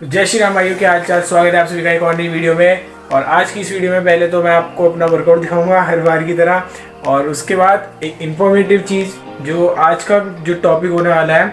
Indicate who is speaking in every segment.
Speaker 1: जय श्री राम भाइयों, क्या हाल चाल। स्वागत है आप सभी का एक और नई वीडियो में। और आज की इस वीडियो में पहले तो मैं आपको अपना वर्कआउट दिखाऊंगा हर बार की तरह, और उसके बाद एक इन्फॉर्मेटिव चीज़ जो आज का जो टॉपिक होने वाला है,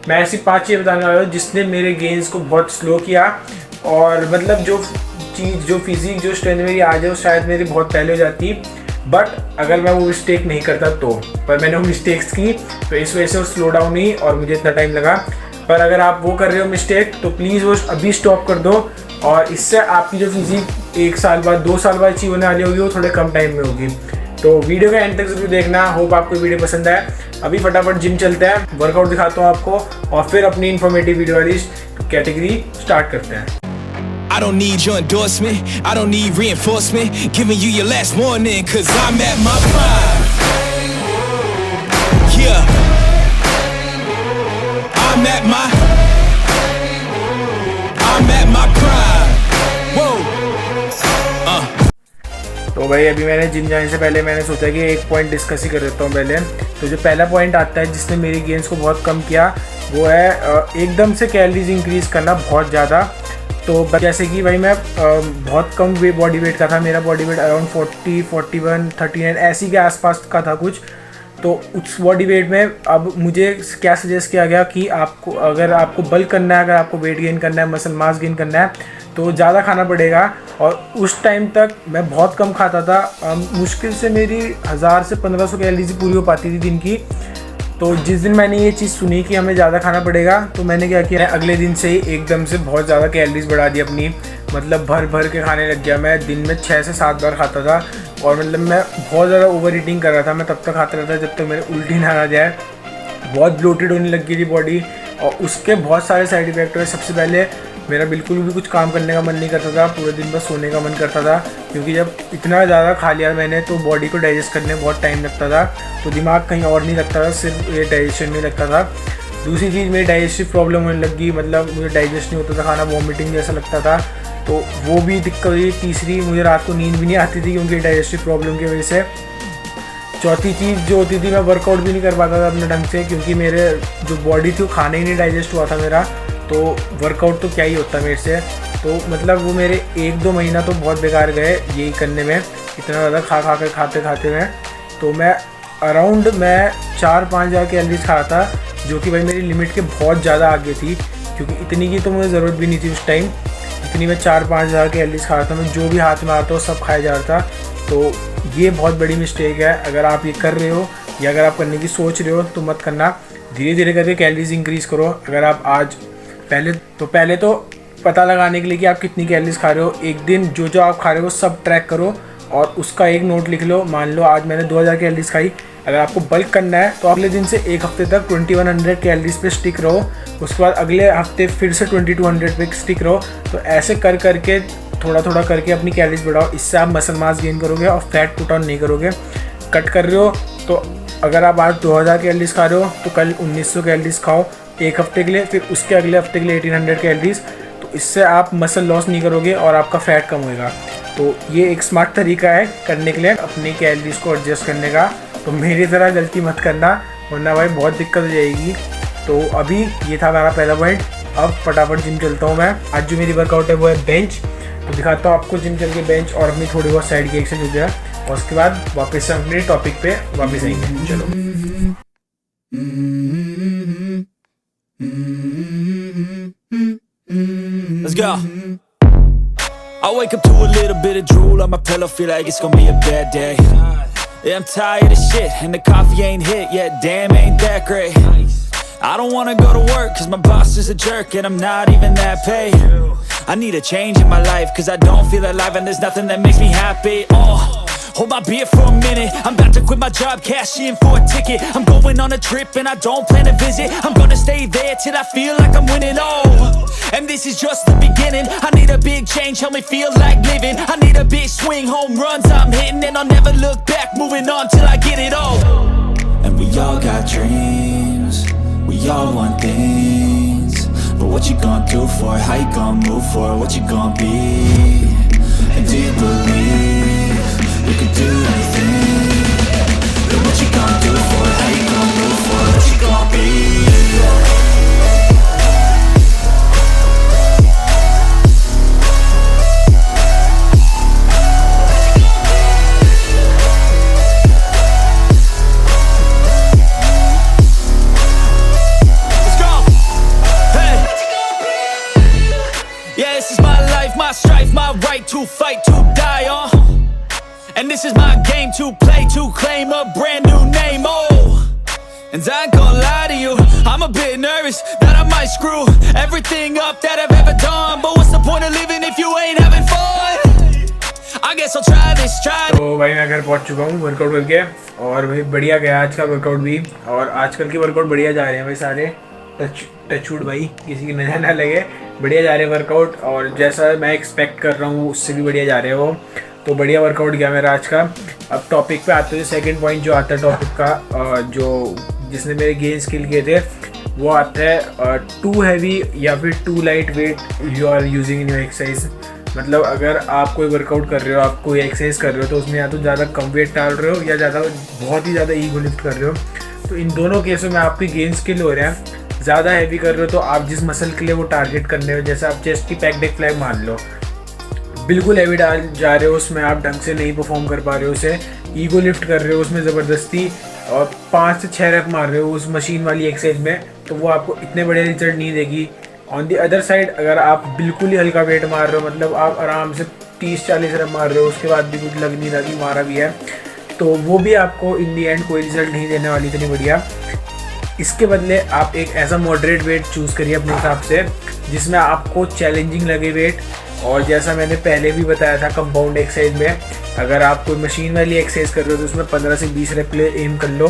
Speaker 1: मैं ऐसी 5 चीज़ें बताने वाला हूँ जिसने मेरे गेन्स को बहुत स्लो किया। और मतलब जो चीज़ जो फिजिक जो स्ट्रेंथ मेरी आज है वो शायद मेरी बहुत पहले हो जाती, बट अगर मैं वो मिस्टेक नहीं करता तो। पर मैंने वो मिस्टेक्स की तो इस वजह से वो स्लो डाउन हुई और मुझे इतना टाइम लगा। पर अगर आप वो कर रहे हो मिस्टेक तो प्लीज़ वो अभी स्टॉप कर दो, और इससे आपकी जो फिजिक 1 साल बाद 2 साल बाद अचीव होने वाली होगी वो थोड़े कम टाइम में होगी। तो वीडियो का एंड तक जरूर देखना। होप आपको वीडियो पसंद आए। अभी फटाफट जिम चलते हैं, वर्कआउट दिखाता हूँ आपको और फिर अपनी इन्फॉर्मेटिव वीडियो वाली कैटेगरी स्टार्ट करते हैं।
Speaker 2: I don't need your endorsement, I don't need reinforcement, giving you your last warning, cause I'm at my prime. Yeah, I'm at my prime. Whoa.
Speaker 1: तो भाई अभी मैंने जिम जाने से पहले मैंने सोचा कि एक पॉइंट डिस्कस ही कर देता हूँ पहले। तो जो पहला पॉइंट आता है जिसने मेरी गेन्स को बहुत कम किया वो है एकदम से कैलोरीज इंक्रीज़ करना बहुत ज़्यादा। तो जैसे कि भाई मैं बहुत कम बॉडी वेट का था, मेरा बॉडी वेट अराउंड 40, 41, 39 ऐसी के आसपास का था कुछ। तो उस बॉडी वेट में अब मुझे क्या सजेस्ट किया गया कि आपको अगर आपको बल्क करना है, अगर आपको वेट गेन करना है, मसल मास गेन करना है तो ज़्यादा खाना पड़ेगा। और उस टाइम तक मैं बहुत कम खाता था, मुश्किल से मेरी 1000 से 1500 कैलोरीज पूरी हो पाती थी दिन की। तो जिस दिन मैंने ये चीज़ सुनी कि हमें ज़्यादा खाना पड़ेगा तो मैंने क्या किया, अगले दिन से ही एकदम से बहुत ज़्यादा कैलोरीज बढ़ा दी अपनी। मतलब भर भर के खाने लग गया। मैं दिन में 6 से 7 बार खाता था और मतलब मैं बहुत ज़्यादा ओवर ईटिंग कर रहा था। मैं तब तक खाता रहता जब तक मेरे उल्टी ना आ जाए। बहुत ब्लोटेड होने लग गई थी बॉडी और उसके बहुत सारे साइड इफेक्ट हुए। सबसे पहले मेरा बिल्कुल भी कुछ काम करने का मन नहीं करता था, पूरे दिन बस सोने का मन करता था, क्योंकि जब इतना ज़्यादा खा लिया मैंने तो बॉडी को डाइजेस्ट करने में बहुत टाइम लगता था। तो दिमाग कहीं और नहीं लगता था, सिर्फ ये डाइजेशन में लगता था। दूसरी चीज़ मेरी डाइजेस्टिव प्रॉब्लम होने लगी, मतलब मुझे डाइजेस्ट नहीं होता था खाना, वॉमिटिंग जैसा लगता था, तो वो भी दिक्कत हुई। तीसरी, मुझे रात को नींद भी नहीं आती थी क्योंकि डाइजेस्टिव प्रॉब्लम की वजह से। चौथी चीज़ जो होती थी, मैं वर्कआउट भी नहीं कर पाता था अपने ढंग से, क्योंकि मेरे जो बॉडी थी वो खाना ही नहीं डाइजेस्ट हुआ था मेरा। तो वर्कआउट तो क्या ही होता मेरे से। तो मतलब वो मेरे 1-2 महीना तो बहुत बेकार गए यही करने में, इतना ज़्यादा खाते में। तो मैं अराउंड 4-5 हज़ार कैलोरीज खा था, जो कि भाई मेरी लिमिट के बहुत ज़्यादा आगे थी, क्योंकि इतनी की तो मुझे ज़रूरत भी नहीं थी उस टाइम। इतनी मैं 4-5 हज़ार कैलोरीज खा रहा था, मैं जो भी हाथ में आता वो सब खाया जा रहा था। तो ये बहुत बड़ी मिस्टेक है। अगर आप ये कर रहे हो या अगर आप करने की सोच रहे हो तो मत करना। धीरे धीरे करके कैलोरीज इंक्रीज़ करो। अगर आप आज पहले तो पता लगाने के लिए कि आप कितनी कैलोरीज खा रहे हो, एक दिन जो आप खा रहे हो सब ट्रैक करो और उसका एक नोट लिख लो। मान लो आज मैंने 2000 कैलोरीज खाई। अगर आपको बल्क करना है तो अगले दिन से एक हफ्ते तक 2100 कैलोरीज पे स्टिक रहो, उसके बाद अगले हफ्ते फिर से 2200 पे स्टिक रहो। तो ऐसे कर करके थोड़ा करके अपनी कैलोरीज बढ़ाओ। इससे आप मसल मास गेन करोगे और फैट पुट ऑन नहीं करोगे। कट कर रहे हो तो अगर आप आज 2000 कैलोरीज खा रहे हो तो कल 1900 कैलोरीज खाओ एक हफ्ते के लिए, फिर उसके अगले हफ्ते के लिए 1800 कैलोरीज। तो इससे आप मसल लॉस नहीं करोगे और आपका फैट कम होएगा। तो ये एक स्मार्ट तरीका है करने के लिए, अपनी कैलोरीज को एडजस्ट करने का। तो मेरी तरह गलती मत करना, वरना भाई बहुत दिक्कत हो जाएगी। तो अभी ये था मेरा पहला पॉइंट। अब फटाफट जिम चलता हूँ मैं। आज जो मेरी वर्कआउट है वो है बेंच। तो दिखाता हूँ आपको जिम चल के बेंच और अपनी थोड़ी बहुत साइड की एक्सरसाइज हो जाए, और उसके बाद वापस से अपने टॉपिक पे वापस आएंगे। चलो
Speaker 2: Let's go. I wake up to a little bit of drool on my pillow, feel like it's gonna be a bad day. Yeah, I'm tired of shit and the coffee ain't hit yet, damn ain't that great. I don't wanna go to work cause my boss is a jerk and I'm not even that paid. I need a change in my life cause I don't feel alive and there's nothing that makes me happy. Hold my beer for a minute, I'm about to quit my job, cash in for a ticket. I'm going on a trip and I don't plan to visit. I'm gonna stay there till I feel like I'm winning, and this is just the beginning. I need a big change, help me feel like living. I need a big swing, home runs I'm hitting, and I'll never look back, moving on till I get it all. And we all got dreams, we all want things, but what you gonna do for it? How you gonna move for it? What you gonna be? And do you believe you can do anything? But what you gonna do for it? How you gonna move for it? What you gonna be? this is my life, my strife, my right to fight, to die on. And this is my game to play, to claim a brand new name, oh. And I ain't gonna lie to you, I'm a bit nervous that I might screw everything up that I've ever done. But what's the point of living if you ain't having fun? I guess I'll try this,
Speaker 1: तो भाई मैं घर पहुंच चुका हूँ workout करके, और भाई बढ़िया गया आज का वर्कआउट भी। और आजकल के वर्कआउट बढ़िया जा रहे हैं भाई सारे, टचवुड भाई, किसी की नज़र ना लगे, बढ़िया जा रहे हैं वर्कआउट। और जैसा मैं एक्सपेक्ट कर रहा हूँ उससे भी बढ़िया जा रहे हैं वो। तो बढ़िया वर्कआउट गया मेरा आज का। अब टॉपिक पे आते हैं, सेकंड पॉइंट जो आता है टॉपिक का, जो जिसने मेरे गेन्स किल किए थे, वो आता है टू हैवी या फिर too light weight you are using in your exercise. मतलब अगर आप कोई वर्कआउट कर रहे हो, आप कोई एक्सरसाइज कर रहे हो, तो उसमें या तो ज़्यादा कम वेट डाल रहे हो या ज़्यादा बहुत ही ज़्यादा ईगो लिफ्ट कर रहे हो। तो इन दोनों केसों में आपकी गेन्स किल हो रहे हैं। ज़्यादा हैवी कर रहे हो तो आप जिस मसल के लिए वो टारगेट करने हो, जैसे आप चेस्ट की पैक डेक फ्लैग मान लो, बिल्कुल हैवी डाल जा रहे हो, उसमें आप ढंग से नहीं परफॉर्म कर पा रहे हो, उसे ईगो लिफ्ट कर रहे हो उसमें ज़बरदस्ती, और 5 से 6 रैप मार रहे हो उस मशीन वाली एक्सरसाइज में, तो वो आपको इतने बड़े रिजल्ट नहीं देगी। ऑन दी अदर साइड अगर आप बिल्कुल ही हल्का वेट मार रहे हो, मतलब आप आराम से 30-40 रैप मार रहे हो, उसके बाद भी कुछ लग नहीं रहा कि मारा भी है, तो वो भी आपको इन दी एंड कोई रिजल्ट नहीं देने वाली इतनी बढ़िया। इसके बदले आप एक ऐसा मॉडरेट वेट चूज़ करिए अपने हिसाब से, जिसमें आपको चैलेंजिंग लगे वेट। और जैसा मैंने पहले भी बताया था कंपाउंड एक्सरसाइज में, अगर आप कोई मशीन वाली एक्सरसाइज कर रहे हो तो उसमें 15 से 20 रेप ले एम कर लो,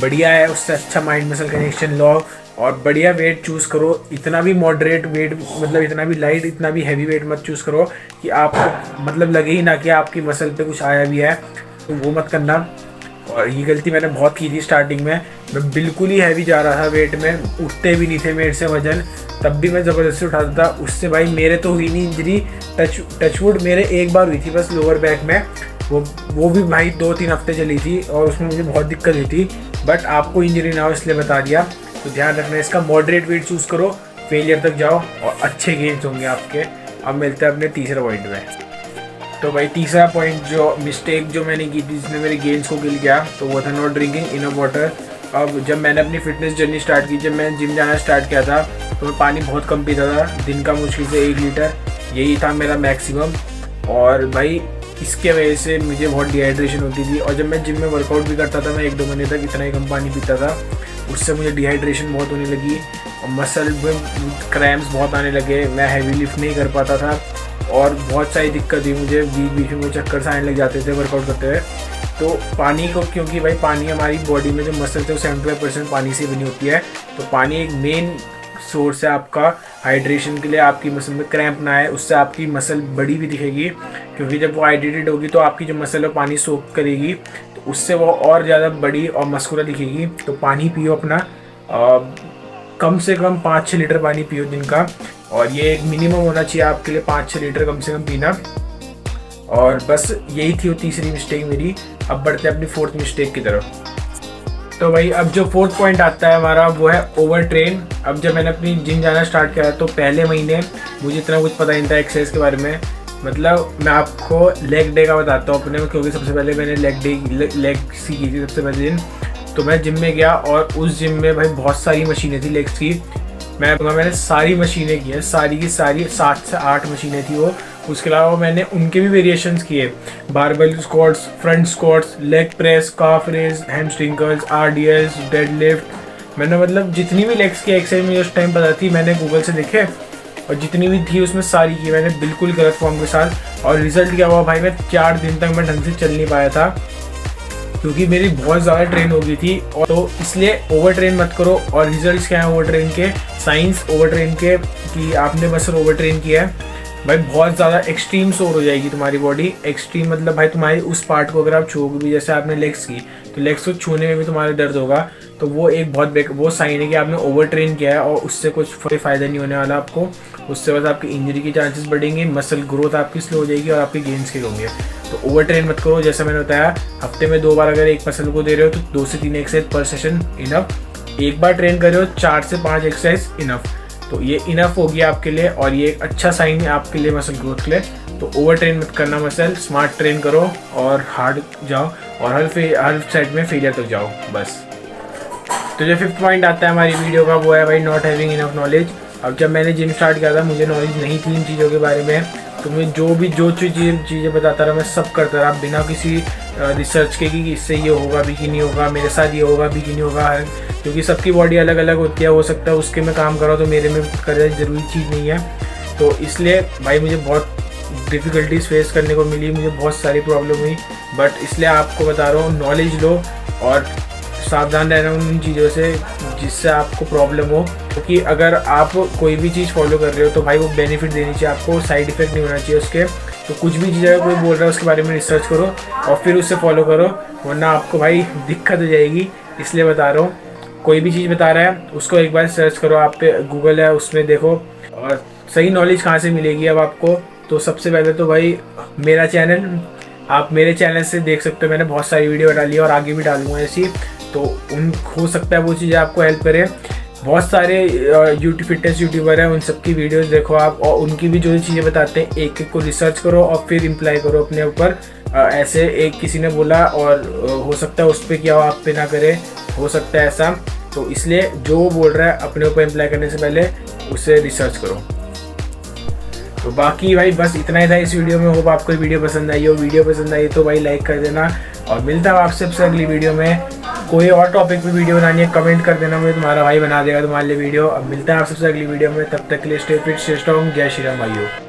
Speaker 1: बढ़िया है, उससे अच्छा माइंड मसल कनेक्शन लो, और बढ़िया वेट चूज़ करो। इतना भी मॉडरेट वेट, मतलब इतना भी लाइट, इतना भी हैवी वेट मत चूज़ करो कि आपको मतलब लगे ही ना कि आपकी मसल पे कुछ आया भी है, तो वो मत करना। और ये गलती मैंने बहुत की थी स्टार्टिंग में, मैं बिल्कुल ही हैवी जा रहा था वेट में, उठते भी नहीं थे मेरे से वजन, तब भी मैं ज़बरदस्ती उठाता था। उससे भाई मेरे तो हुई नहीं इंजरी, टचवुड मेरे एक बार हुई थी बस लोअर बैक में, वो भी भाई 2-3 हफ्ते चली थी और उसमें मुझे बहुत दिक्कत हुई थी। बट आपको इंजरी ना हो इसलिए बता दिया, तो ध्यान रखना इसका, मॉडरेट वेट चूज़ करो, फेलियर तक जाओ और अच्छे गेन्स होंगे आपके। अब मिलते हैं अपने तीसरे पॉइंट में। तो भाई तीसरा पॉइंट, जो मिस्टेक जो मैंने की थी जिसने मेरे गेन्स को किल किया, तो वो था नॉट ड्रिंकिंग इनफ वाटर। अब जब मैंने अपनी फिटनेस जर्नी स्टार्ट की, जब मैंने जिम जाना स्टार्ट किया था, तो मैं पानी बहुत कम पीता था, दिन का मुश्किल से 1 लीटर, यही था मेरा मैक्सिमम। और भाई इसके वजह से मुझे बहुत डिहाइड्रेशन होती थी, और जब मैं जिम में वर्कआउट भी करता था, मैं 1-2 महीने तक इतना ही कम पानी पीता था, उससे मुझे डिहाइड्रेशन बहुत होने लगी और मसल में क्रैम्प्स बहुत आने लगे, मैं हैवी लिफ्ट नहीं कर पाता था और बहुत सारी दिक्कत हुई मुझे, बीच में चक्कर से आने लग जाते थे वर्कआउट करते हुए। तो पानी को, क्योंकि भाई पानी हमारी बॉडी में जो मसल थे वो 75% पानी से बनी होती है, तो पानी एक मेन सोर्स है आपका हाइड्रेशन के लिए, आपकी मसल में क्रैम्प ना आए, उससे आपकी मसल बड़ी भी दिखेगी, क्योंकि जब वो हाइड्रेटेड होगी तो आपकी जो मसल है पानी सोख करेगी, तो उससे वो और ज़्यादा बड़ी और मस्कुलर दिखेगी। तो पानी पियो अपना, कम से कम 5-6 लीटर पानी पियो दिन का, और ये एक मिनिमम होना चाहिए आपके लिए, 5-6 लीटर कम से कम पीना। और बस यही थी वो तीसरी मिस्टेक मेरी। अब बढ़ते हैं अपनी फोर्थ मिस्टेक की तरफ। तो भाई अब जो फोर्थ पॉइंट आता है हमारा, वो है ओवर ट्रेन। अब जब मैंने अपनी जिम जाना स्टार्ट किया तो पहले महीने मुझे इतना कुछ पता नहीं था एक्सरसाइज के बारे में। मतलब मैं आपको लेग डे का बताता हूँ अपने, क्योंकि सबसे पहले मैंने लेग सीखी थी सबसे पहले दिन। तो मैं जिम में गया और उस जिम में भाई बहुत सारी मशीनें थी लेग्स की, मैंने सारी मशीनें की हैं, सारी की सारी 7 से 8 मशीनें थी वो। उसके अलावा मैंने उनके भी वेरिएशंस किए, barbell squats, front squats, leg press, calf raise, hamstring curls, RDS, deadlift. मैंने मतलब जितनी भी लेग्स की एक्सरसाइज मुझे उस टाइम पता थी मैंने गूगल से देखे, और जितनी भी थी उसमें सारी की मैंने बिल्कुल गलत फॉर्म के साथ। और रिजल्ट क्या हुआ भाई, मैं 4 दिन तक मैं ढंग से चल नहीं पाया था, क्योंकि मेरी बहुत ज़्यादा ट्रेन हो गई थी। और तो इसलिए ओवर ट्रेन मत करो। और रिजल्ट्स क्या है ओवर ट्रेन के, साइंस ओवर ट्रेन के, कि आपने मसल ओवर ट्रेन किया है भाई, बहुत ज़्यादा एक्सट्रीम सोर हो जाएगी तुम्हारी बॉडी। एक्सट्रीम मतलब भाई तुम्हारी उस पार्ट को अगर आप छूओगे भी, जैसे आपने लेग्स की, तो लेग्स को छूने में भी तुम्हारा दर्द होगा, तो वो एक बहुत वो साइन है कि आपने ओवर ट्रेन किया है, और उससे कुछ फ़ायदा नहीं होने वाला आपको। उससे बस आपकी इंजरी के चांसेस बढ़ेंगे, मसल ग्रोथ आपकी स्लो हो जाएगी और आपके गेन्स के होंगे। तो ओवर ट्रेन मत करो। जैसा मैंने बताया, हफ्ते में 2 बार अगर एक मसल को दे रहे हो तो 2 से 3 एक्सरसाइज पर सेशन इनफ। एक बार ट्रेन कर रहे हो 4 से 5 एक्सरसाइज इनफ। तो ये इनफ होगी आपके लिए, और ये एक अच्छा साइन है आपके लिए मसल ग्रोथ के लिए। तो ओवर ट्रेन मत करना मसल, स्मार्ट ट्रेन करो और हार्ड जाओ, और हर साइड में फेलियर तक जाओ बस। तो जो 5th पॉइंट आता है हमारी वीडियो का, वो है भाई नॉट हैविंग इनफ नॉलेज। अब जब मैंने जिम स्टार्ट किया था मुझे नॉलेज नहीं थी इन चीज़ों के बारे में, तो मैं जो चीज़ें बताता रहा मैं सब करता रहा बिना किसी रिसर्च के कि इससे ये होगा भी कि नहीं होगा, मेरे साथ ये होगा भी कि नहीं होगा। क्योंकि सबकी बॉडी अलग अलग होती है, हो सकता है उसके में काम करो तो मेरे में करना ज़रूरी चीज़ नहीं है। तो इसलिए भाई मुझे बहुत डिफ़िकल्टीज फेस करने को मिली, मुझे बहुत सारी प्रॉब्लम हुई, बट इसलिए आपको बता रहा हूँ नॉलेज लो और सावधान रहना उन चीज़ों से जिससे आपको प्रॉब्लम हो। क्योंकि अगर आप कोई भी चीज़ फॉलो कर रहे हो तो भाई वो बेनिफिट देनी चाहिए आपको, साइड इफ़ेक्ट नहीं होना चाहिए उसके। तो कुछ भी चीज़ अगर कोई बोल रहा है उसके बारे में रिसर्च करो और फिर उससे फॉलो करो, वरना आपको भाई दिक्कत हो जाएगी। इसलिए बता रहा हूँ कोई भी चीज़ बता रहा है उसको एक बार सर्च करो, आप पे गूगल है उसमें देखो और सही नॉलेज कहाँ से मिलेगी अब आपको। तो सबसे पहले तो भाई मेरा चैनल, आप मेरे चैनल से देख सकते हो, मैंने बहुत सारी वीडियो डाली है और आगे भी डालूंगा ऐसी, तो हो सकता है वो चीज़ें आपको हेल्प करे। बहुत सारे फिटनेस यूट्यूबर हैं, उन सब की वीडियोस देखो आप और उनकी भी जो चीज़ें बताते हैं एक एक को रिसर्च करो और फिर इम्प्लाई करो अपने ऊपर। ऐसे एक किसी ने बोला और हो सकता है उस पर क्या हो आप पे ना करे, हो सकता है ऐसा। तो इसलिए जो वो बोल रहा है अपने ऊपर इम्प्लाई करने से पहले उसे रिसर्च करो। तो बाकी भाई बस इतना ही था इस वीडियो में। होप आपको वीडियो पसंद आई हो। वीडियो पसंद आई तो भाई लाइक कर देना और मिलता हूँ आपसे अगली वीडियो में। कोई और टॉपिक पे वीडियो बनानी है कमेंट कर देना, मुझे तुम्हारा भाई बना देगा तुम्हारे लिए वीडियो। अब मिलता है आपसे अगली वीडियो में, तब तक के लिए स्टे फिट स्टे स्ट्रॉन्ग। जय श्री राम भाइयों।